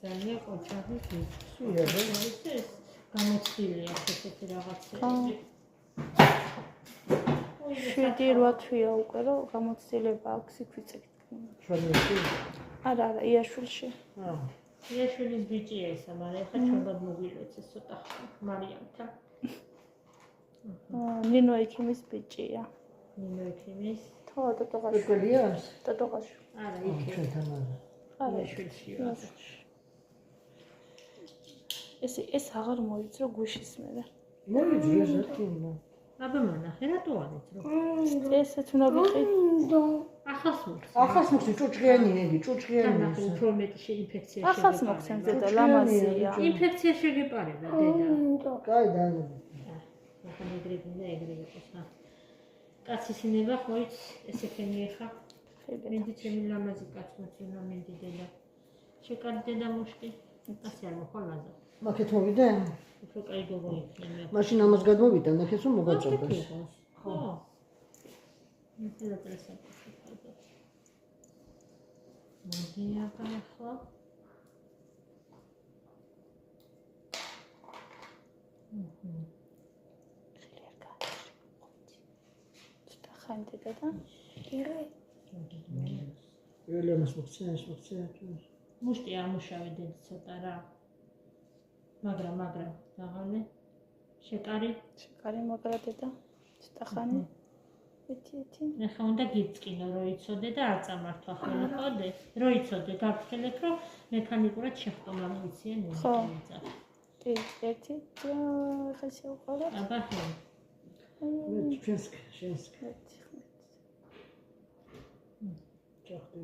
ძალიან ყოჩაღი სულია ეს გამოცდილია ესეთი რაღაცები. 7-8 თვეა უკვე რომ გამოცდილება აქვს იქვიცეთ. შვილში? არა, იაშვილში. იაშვილის ბიჭია ისა, მაგრამ ხა ჩვენგად მოვილოც ეს ცოტა მარიამთან. ნინო ექიმის ბიჭია. ნინო ექიმის? თო, ტოტოღაში. გელიას? ტოტოღაში. არა, იქ ჩვენთან არა. იაშვილში ვარ. ეს აღარ მოიწრო გუშის მერე. მოვიძრე ზეთინა. აბა მონახე რატო არით რო? ესეც უნდა ვიყი. ახალს მოხს. ახალს მოხს ჭუჭყიანი ეგი, ჭუჭყიანი. ნახე უფრო მეტი ინფექცია შეგეპარება. ახალს მოხსენ ზედა ლამაზია. ინფექცია შეგეპარება დედა. კაი დაანები. ახლა მეგრებინა ეგრე იყოს ხა. კაცის ინება ხო იცი ესეთენი ხა. მინდი ჩემი ლამაზი კაცმოწი უნდა მინდი დედა. შეკარდი დედა მოშკი. ასე არ მოხალაზა. მაქეთ მოვიდა? უფრო კაი გოგო იქნება. მაშინ ამას გადმოვიდა, ნახეს რომ მოგაწოდოს. ხო. მეთელა პრესაპტი. მოდია ახლა. ხანდი და ირე ელემას მოხსენს მუშტი ამუშავე დედა ცოტა რა მაგრამ დაღალე შეკარი მაგრა დედა ცოტა ხანი ეთი ნახა უნდა გიწკინო რო იცოდე და არ წამართვა ხოლმე ხოდე რო იცოდე გაგხელეთ რომ მექანიკურად შეხვდომა მიციან ხო ერთი ხასი უყარა აბა ხო შენსკ ჭახტი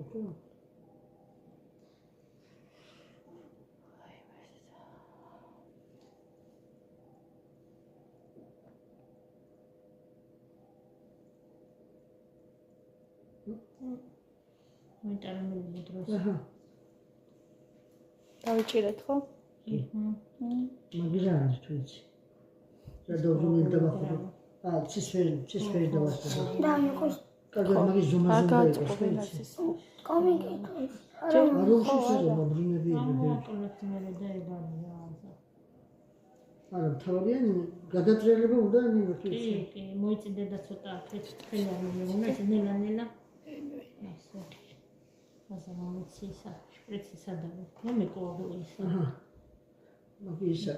მოიტანებული დროს. დავიჭირეთ ხო? მაგის არ არის თვითი. სადავზუნი დავახო. ცისფერი დავახო. და იყოს. კარგად მაგის ზომა იყოს. კომიკეტოს. არა შეიძლება ბრუნები კონექტინერა და ეგარია. არა, თავიდან გადატრიალება უნდა ნიმოთი. კი, მოიწიდე და ცოტა ხელიანი მეუნა, ნელა. ასე. ასე მომიცისა, შპრიცი სადავე. მომეკოღო ის. მაგისა.